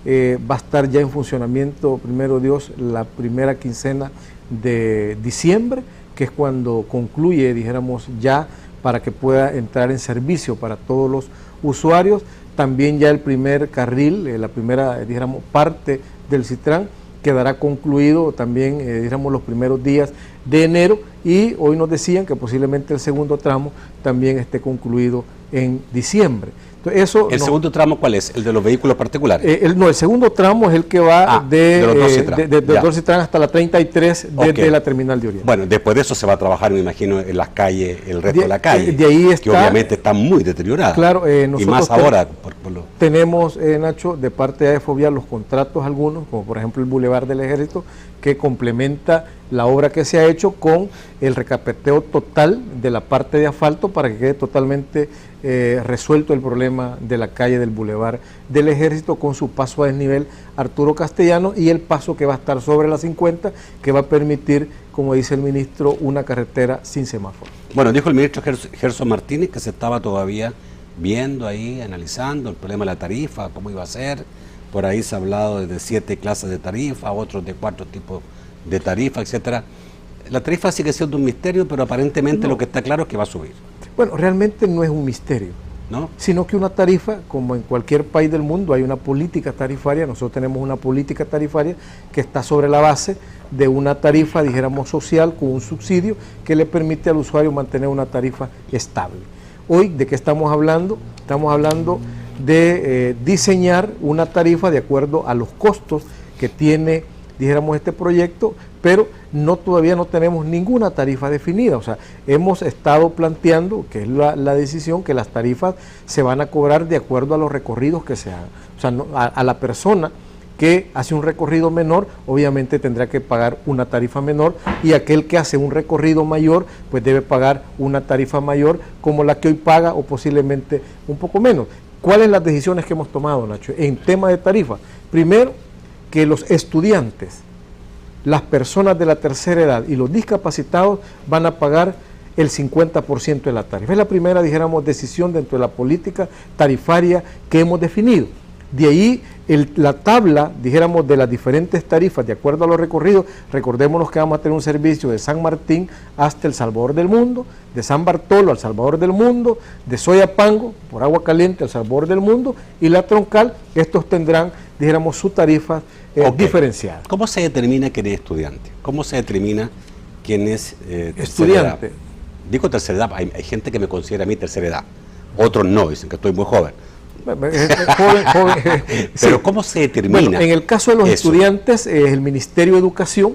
Va a estar ya en funcionamiento, primero Dios, la primera quincena de diciembre, que es cuando concluye, dijéramos, ya para que pueda entrar en servicio para todos los usuarios. También ya el primer carril, la primera, dijéramos, parte del Citrán quedará concluido también, dijéramos, los primeros días de enero, y hoy nos decían que posiblemente el segundo tramo también esté concluido en diciembre. Entonces, eso ¿El segundo tramo cuál es? ¿El de los vehículos particulares? El segundo tramo es el que va de los dos Citrán hasta la 33 desde la terminal de Oriente. Bueno, después de eso se va a trabajar, me imagino, en las calles, el resto de la calle, de ahí está, que obviamente está muy deteriorada. Claro, y más ahora. Tenemos, Nacho, de parte de AEFOVIA los contratos algunos, como por ejemplo el Boulevard del Ejército, que complementa la obra que se ha hecho con el recapeteo total de la parte de asfalto para que quede totalmente resuelto el problema de la calle del Boulevard del Ejército, con su paso a desnivel Arturo Castellano y el paso que va a estar sobre la 50, que va a permitir, como dice el ministro, una carretera sin semáforo. Bueno, dijo el ministro Gerson Martínez que se estaba todavía viendo ahí, analizando el problema de la tarifa, cómo iba a ser. Por ahí se ha hablado de 7 clases de tarifa, otros de 4 tipos de tarifa, etcétera. La tarifa sigue siendo un misterio, pero aparentemente lo que está claro es que va a subir. Bueno, realmente no es un misterio, ¿no? Sino que una tarifa, como en cualquier país del mundo, hay una política tarifaria. Nosotros tenemos una política tarifaria que está sobre la base de una tarifa, dijéramos, social, con un subsidio que le permite al usuario mantener una tarifa estable. Hoy, ¿de qué estamos hablando? Estamos hablando de diseñar una tarifa de acuerdo a los costos que tiene, dijéramos, este proyecto, pero todavía no tenemos ninguna tarifa definida. O sea, hemos estado planteando, que es la decisión, que las tarifas se van a cobrar de acuerdo a los recorridos que se hagan. O sea, a la persona que hace un recorrido menor, obviamente tendrá que pagar una tarifa menor, y aquel que hace un recorrido mayor, pues debe pagar una tarifa mayor, como la que hoy paga, o posiblemente un poco menos. ¿Cuáles son las decisiones que hemos tomado, Nacho, en tema de tarifa? Primero, que los estudiantes, las personas de la tercera edad y los discapacitados van a pagar el 50% de la tarifa. Es la primera, dijéramos, decisión dentro de la política tarifaria que hemos definido. De ahí la tabla, dijéramos, de las diferentes tarifas de acuerdo a los recorridos. Recordémonos que vamos a tener un servicio de San Martín hasta El Salvador del Mundo, de San Bartolo al Salvador del Mundo, de Soyapango por Agua Caliente al Salvador del Mundo, y la troncal. Estos tendrán, dijéramos, su tarifa diferenciada. ¿Cómo se determina quién es estudiante? ¿Cómo se determina quién es estudiante? Digo tercera edad, hay gente que me considera a mí tercera edad, otros no, dicen que estoy muy joven. Joven, pero sí. ¿Cómo se determina? Bueno, en el caso de los estudiantes, el Ministerio de Educación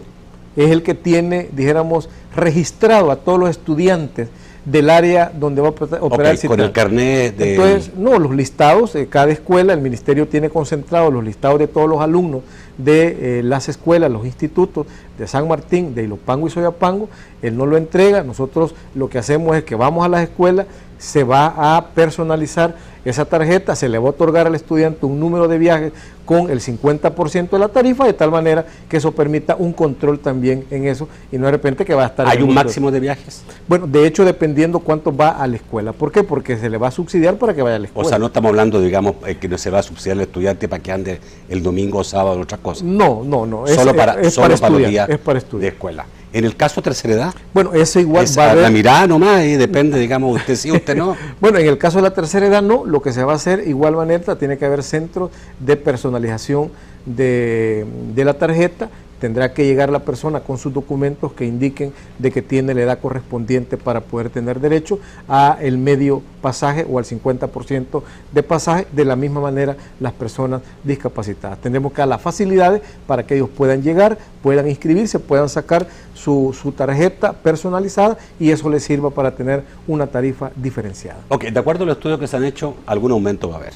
es el que tiene, dijéramos, registrado a todos los estudiantes del área donde va a operar el Citrán. Con el carnet de... Entonces, no, los listados, cada escuela, el Ministerio tiene concentrados los listados de todos los alumnos de las escuelas, los institutos de San Martín, de Ilopango y Soyapango. Él no lo entrega. Nosotros lo que hacemos es que vamos a las escuelas, se va a personalizar esa tarjeta se le va a otorgar al estudiante un número de viajes con el 50% de la tarifa, de tal manera que eso permita un control también en eso, y no de repente que va a estar... ¿Hay un máximo de viajes? Bueno, de hecho, dependiendo cuánto va a la escuela. ¿Por qué? Porque se le va a subsidiar para que vaya a la escuela. O sea, no estamos hablando, digamos, que no se va a subsidiar al estudiante para que ande el domingo o sábado en otras cosas. No. Solo para los días estudiar. de escuela. En el caso de tercera edad, bueno, eso igual va a haber... la mirada nomás, y depende, digamos, usted sí, usted no. Bueno, en el caso de la tercera edad no, lo que se va a hacer igual manera, tiene que haber centros de personalización de la tarjeta. Tendrá que llegar la persona con sus documentos que indiquen de que tiene la edad correspondiente para poder tener derecho a el medio pasaje o al 50% de pasaje. De la misma manera, las personas discapacitadas. Tendremos que dar las facilidades para que ellos puedan llegar, puedan inscribirse, puedan sacar su tarjeta personalizada, y eso les sirva para tener una tarifa diferenciada. Ok, de acuerdo a los estudios que se han hecho, algún aumento va a haber.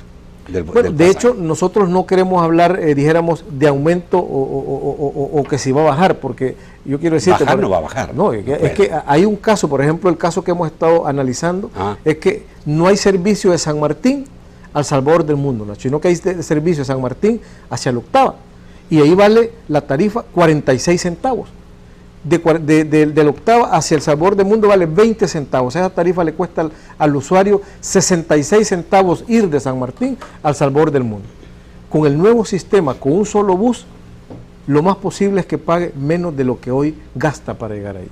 Bueno, de hecho, nosotros no queremos hablar, dijéramos, de aumento o que si va a bajar, porque yo quiero decirte... Bajar no va a bajar. No, es que hay un caso, por ejemplo, el caso que hemos estado analizando, es que no hay servicio de San Martín al Salvador del Mundo, ¿no? Sino que hay servicio de San Martín hacia la Octava, y ahí vale la tarifa 46 centavos. De la Octava hacia el Salvador del Mundo vale 20 centavos. Esa tarifa le cuesta al usuario 66 centavos ir de San Martín al Salvador del Mundo. Con el nuevo sistema, con un solo bus, lo más posible es que pague menos de lo que hoy gasta para llegar ahí.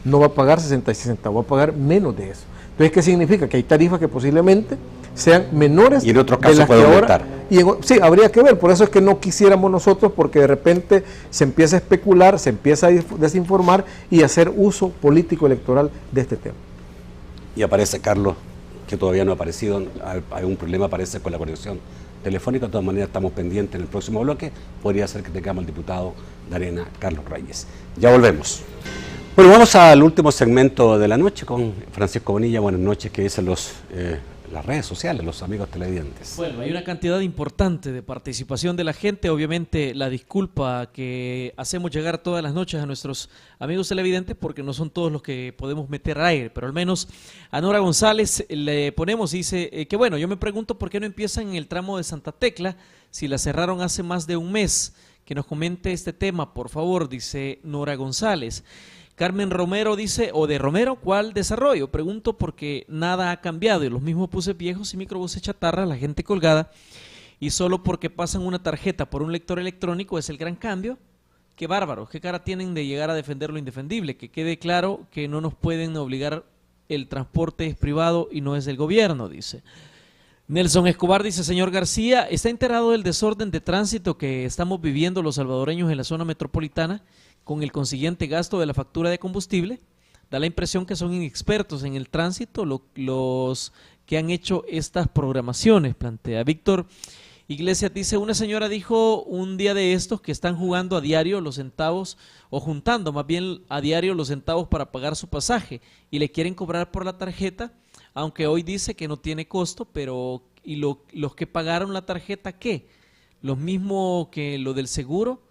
No va a pagar 66 centavos, va a pagar menos de eso. Entonces, ¿qué significa? Que hay tarifas que posiblemente sean menores. Y en otro caso puede aumentar. Sí, habría que ver, por eso es que no quisiéramos nosotros, porque de repente se empieza a especular, se empieza a desinformar y hacer uso político electoral de este tema. Y aparece Carlos, que todavía no ha aparecido, hay un problema, parece, con la conexión telefónica. De todas maneras, estamos pendientes en el próximo bloque. Podría ser que tengamos al diputado de Arena, Carlos Reyes. Ya volvemos. Bueno, vamos al último segmento de la noche con Francisco Bonilla. Buenas noches, que dicen las redes sociales, los amigos televidentes. Bueno, hay una cantidad importante de participación de la gente. Obviamente, la disculpa que hacemos llegar todas las noches a nuestros amigos televidentes, porque no son todos los que podemos meter al aire, pero al menos a Nora González le ponemos, dice que bueno, yo me pregunto por qué no empiezan en el tramo de Santa Tecla si la cerraron hace más de un mes. Que nos comente este tema, por favor, dice Nora González. Carmen Romero dice, o de Romero, ¿cuál desarrollo? Pregunto porque nada ha cambiado y los mismos buses viejos y microbuses chatarra, la gente colgada, y solo porque pasan una tarjeta por un lector electrónico es el gran cambio. Qué bárbaros, qué cara tienen de llegar a defender lo indefendible. Que quede claro que no nos pueden obligar, el transporte es privado y no es del gobierno, dice. Nelson Escobar dice, señor García, ¿está enterado del desorden de tránsito que estamos viviendo los salvadoreños en la zona metropolitana con el consiguiente gasto de la factura de combustible? Da la impresión que son inexpertos en el tránsito los que han hecho estas programaciones, plantea Víctor Iglesias. Dice, una señora dijo un día de estos que están jugando a diario los centavos, o juntando más bien a diario los centavos para pagar su pasaje, y le quieren cobrar por la tarjeta, aunque hoy dice que no tiene costo, pero ¿y los que pagaron la tarjeta qué? ¿Los mismos que lo del seguro?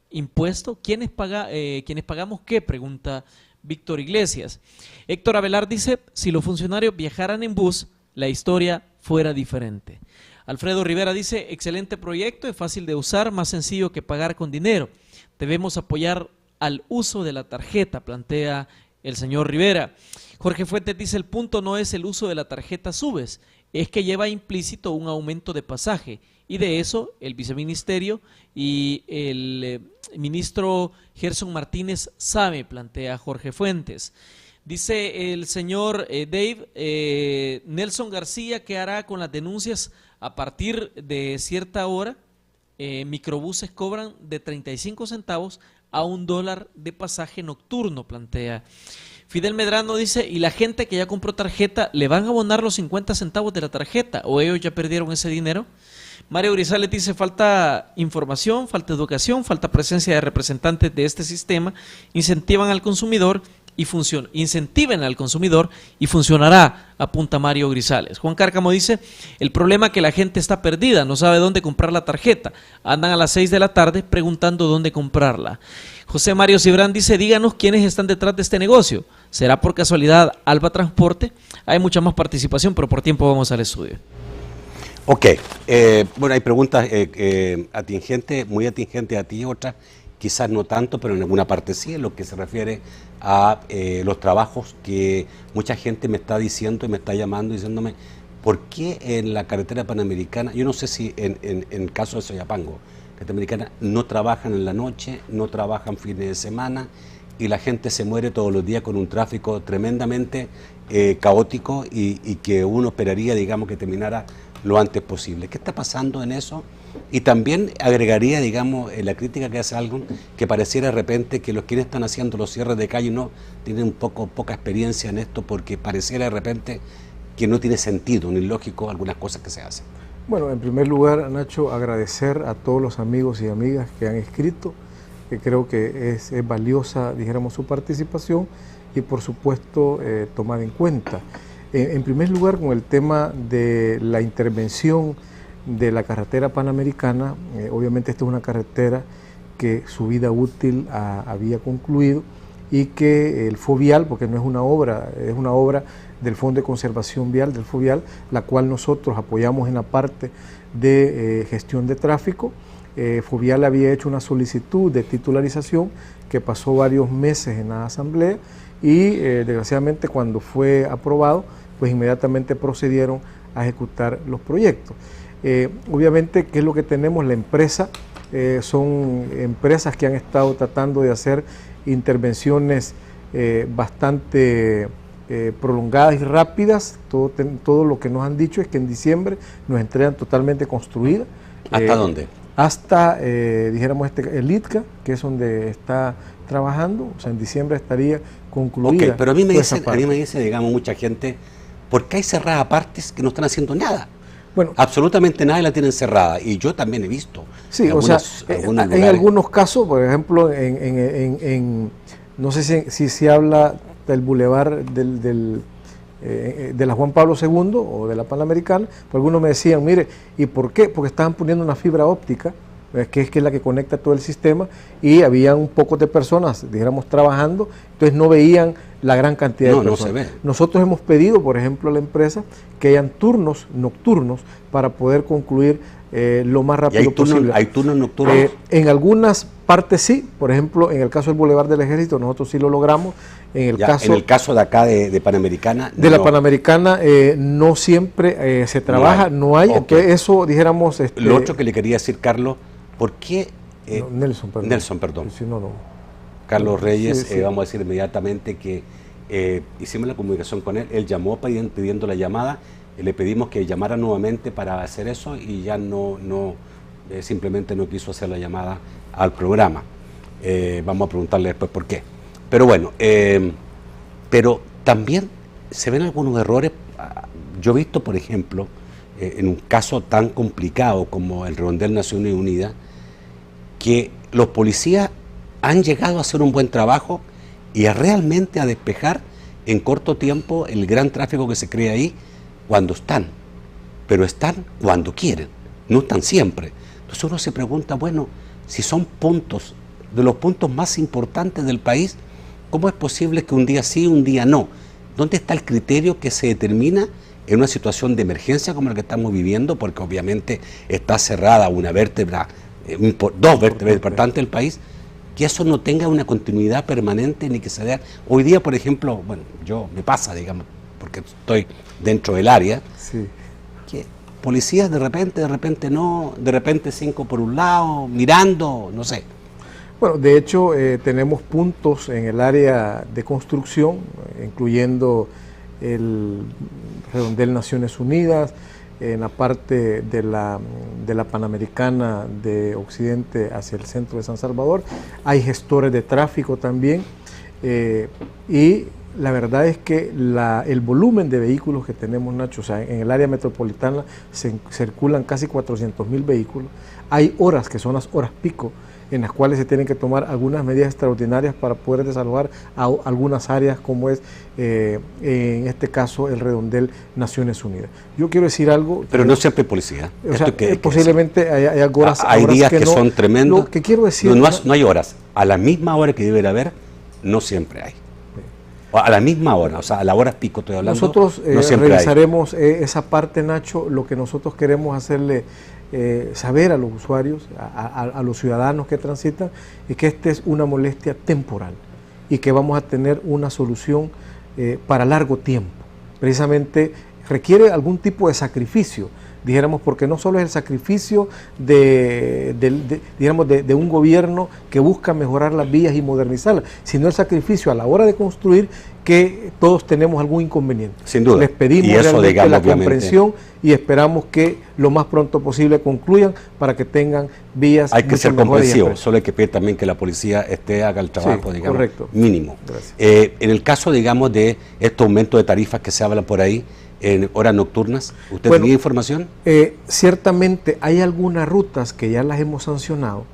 ¿Impuesto? ¿Quiénes pagamos qué? Pregunta Víctor Iglesias. Héctor Avelar dice, si los funcionarios viajaran en bus, la historia fuera diferente. Alfredo Rivera dice, excelente proyecto, es fácil de usar, más sencillo que pagar con dinero. Debemos apoyar al uso de la tarjeta, plantea el señor Rivera. Jorge Fuentes dice, el punto no es el uso de la tarjeta SUBES, es que lleva implícito un aumento de pasaje, y de eso el viceministerio y el ministro Gerson Martínez sabe, plantea Jorge Fuentes. Dice el señor Dave, Nelson García, ¿qué hará con las denuncias a partir de cierta hora? Microbuses cobran de 35 centavos a $1 de pasaje nocturno, plantea. Fidel Medrano dice, ¿y la gente que ya compró tarjeta, le van a abonar los 50 centavos de la tarjeta o ellos ya perdieron ese dinero? Mario Grisales dice, falta información, falta educación, falta presencia de representantes de este sistema, incentiven al consumidor y funcionará, apunta Mario Grisales. Juan Cárcamo dice, el problema es que la gente está perdida, no sabe dónde comprar la tarjeta, andan a las 6 de la tarde preguntando dónde comprarla. José Mario Cibrán dice, díganos quiénes están detrás de este negocio, ¿será por casualidad Alba Transporte? Hay mucha más participación, pero por tiempo vamos al estudio. Ok, bueno, hay preguntas atingentes, muy atingentes a ti, otras quizás no tanto, pero en alguna parte sí, en lo que se refiere a los trabajos que mucha gente me está diciendo y me está llamando diciéndome, ¿por qué en la carretera panamericana, yo no sé si en el caso de Soyapango, carretera panamericana, no trabajan en la noche, no trabajan fines de semana y la gente se muere todos los días con un tráfico tremendamente caótico y que uno esperaría, digamos, que terminara lo antes posible? ¿Qué está pasando en eso? Y también agregaría, digamos, la crítica que hace algo que pareciera de repente que los quienes están haciendo los cierres de calle no tienen poca experiencia en esto, porque pareciera de repente que no tiene sentido ni lógico algunas cosas que se hacen. Bueno, en primer lugar, Nacho, agradecer a todos los amigos y amigas que han escrito, que creo que es valiosa, dijéramos, su participación y por supuesto tomada en cuenta. En primer lugar, con el tema de la intervención de la carretera panamericana, obviamente esta es una carretera que su vida útil había concluido y que el FOVIAL, porque no es una obra, es una obra del Fondo de Conservación Vial, del FOVIAL, la cual nosotros apoyamos en la parte de gestión de tráfico. FOVIAL había hecho una solicitud de titularización que pasó varios meses en la asamblea y desgraciadamente cuando fue aprobado, pues inmediatamente procedieron a ejecutar los proyectos. Obviamente, ¿qué es lo que tenemos? La empresa, son empresas que han estado tratando de hacer intervenciones bastante prolongadas y rápidas. Todo lo que nos han dicho es que en diciembre nos entregan totalmente construida. ¿Hasta dónde? Hasta, dijéramos, el ITCA, que es donde está trabajando, o sea, en diciembre estaría concluida. Ok, pero a mí me dice, digamos, mucha gente, ¿por qué hay cerradas partes que no están haciendo nada? Bueno, absolutamente nada y la tienen cerrada, y yo también he visto. Sí, o sea, en algunos casos, por ejemplo, no sé si se habla del bulevar de la Juan Pablo II o de la Panamericana, pues algunos me decían, mire, ¿y por qué? Porque estaban poniendo una fibra óptica, que es la que conecta todo el sistema, y había un poco de personas, dijéramos, trabajando, entonces no veían la gran cantidad de personas. No se ve. Nosotros hemos pedido, por ejemplo, a la empresa que hayan turnos nocturnos para poder concluir lo más rápido posible. ¿Hay turnos nocturnos? En algunas partes sí, por ejemplo, en el caso del Boulevard del Ejército, nosotros sí lo logramos. En el caso de acá de Panamericana. De la Panamericana no siempre se trabaja, no hay. Okay. Entonces eso, dijéramos... Lo otro que le quería decir, Carlos, ¿por qué? Nelson, perdón. Sí, Carlos Reyes, sí. Vamos a decir inmediatamente que hicimos la comunicación con él, él llamó pidiendo la llamada, le pedimos que llamara nuevamente para hacer eso y ya simplemente no quiso hacer la llamada al programa. Vamos a preguntarle después por qué. Pero bueno, pero también se ven algunos errores. Yo he visto, por ejemplo, en un caso tan complicado como el Redondel Naciones Unidas, que los policías han llegado a hacer un buen trabajo y realmente a despejar en corto tiempo el gran tráfico que se crea ahí cuando están, pero están cuando quieren, no están siempre. Entonces uno se pregunta, bueno, si son puntos, de los puntos más importantes del país, ¿cómo es posible que un día sí, un día no? ¿Dónde está el criterio que se determina en una situación de emergencia como la que estamos viviendo? Porque obviamente está cerrada una vértebra, dos vértebras importantes del país, que eso no tenga una continuidad permanente ni que se dé. Hoy día, por ejemplo, bueno, me pasa, digamos, porque estoy dentro del área, sí, que policías de repente no, de repente 5 por un lado, mirando, no sé. Bueno, de hecho tenemos puntos en el área de construcción, incluyendo el Redondel Naciones Unidas, en la parte de la Panamericana de Occidente hacia el centro de San Salvador. Hay gestores de tráfico también y la verdad es que el volumen de vehículos que tenemos, Nacho, o sea, en el área metropolitana circulan casi 400,000 vehículos. Hay horas que son las horas pico en las cuales se tienen que tomar algunas medidas extraordinarias para poder desalojar a algunas áreas como es en este caso el Redondel Naciones Unidas. Yo quiero decir algo... Pero no siempre hay policía. O sea, posiblemente hay horas... Hay días que son tremendos. Lo que quiero decir... No hay horas. A la misma hora que debe haber, no siempre hay. A la misma hora, o sea, a la hora pico estoy hablando. Nosotros no revisaremos esa parte, Nacho. Lo que nosotros queremos hacerle saber a los usuarios, a los ciudadanos que transitan, es que esta es una molestia temporal y que vamos a tener una solución para largo tiempo. Precisamente requiere algún tipo de sacrificio, dijéramos, porque no solo es el sacrificio de un gobierno que busca mejorar las vías y modernizarlas, sino el sacrificio a la hora de construir, que todos tenemos algún inconveniente. Sin duda. Les pedimos realmente digamos, la comprensión y esperamos que lo más pronto posible concluyan para que tengan vías. Hay que ser comprensivos, y solo hay que pedir también que la policía haga el trabajo, sí, digamos, correcto. mínimo. En el caso, digamos, de este aumento de tarifas que se habla por ahí, en horas nocturnas, ¿usted tenía información? Ciertamente hay algunas rutas que ya las hemos sancionado,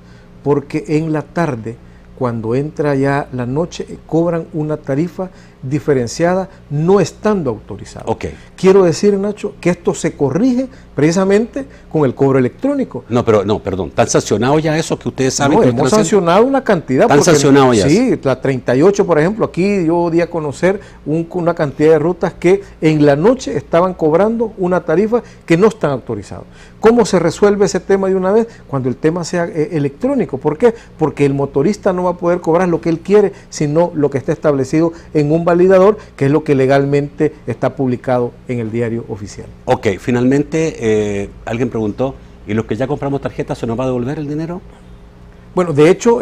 porque en la tarde, cuando entra ya la noche, cobran una tarifa diferenciada no estando autorizado. Okay. Quiero decir, Nacho, que esto se corrige precisamente con el cobro electrónico. Perdón, ¿están sancionados ya eso que ustedes saben? No, que hemos sancionado una cantidad. ¿Están sancionados ya? Sí, la 38, por ejemplo, aquí yo di a conocer una cantidad de rutas que en la noche estaban cobrando una tarifa que no están autorizados. ¿Cómo se resuelve ese tema de una vez? Cuando el tema sea electrónico. ¿Por qué? Porque el motorista no va a poder cobrar lo que él quiere, sino lo que está establecido en un validador, que es lo que legalmente está publicado en el diario oficial. Ok, finalmente alguien preguntó, ¿y los que ya compramos tarjetas se nos va a devolver el dinero? Bueno, de hecho,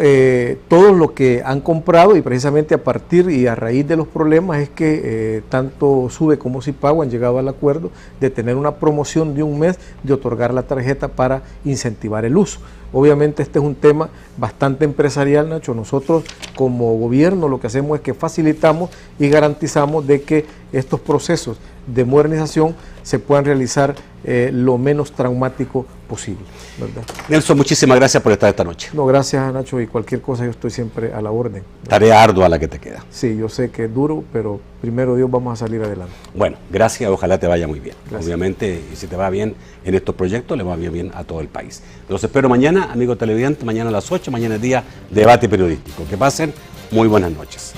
todos los que han comprado, y precisamente a partir y a raíz de los problemas es que tanto SUBE como Cipago han llegado al acuerdo de tener una promoción de un mes de otorgar la tarjeta para incentivar el uso. Obviamente este es un tema bastante empresarial, Nacho. Nosotros como gobierno lo que hacemos es que facilitamos y garantizamos de que estos procesos de modernización se puedan realizar lo menos traumático posible, ¿verdad? Nelson, muchísimas gracias por estar esta noche. No, gracias, Nacho, y cualquier cosa yo estoy siempre a la orden, ¿verdad? Tarea ardua la que te queda. Sí, yo sé que es duro, pero primero Dios vamos a salir adelante. Bueno, gracias, ojalá te vaya muy bien. Gracias. Obviamente, y si te va bien en estos proyectos, le va bien a todo el país. Los espero mañana, amigos televidentes, mañana a las 8, mañana es día de debate periodístico. Que pasen muy buenas noches.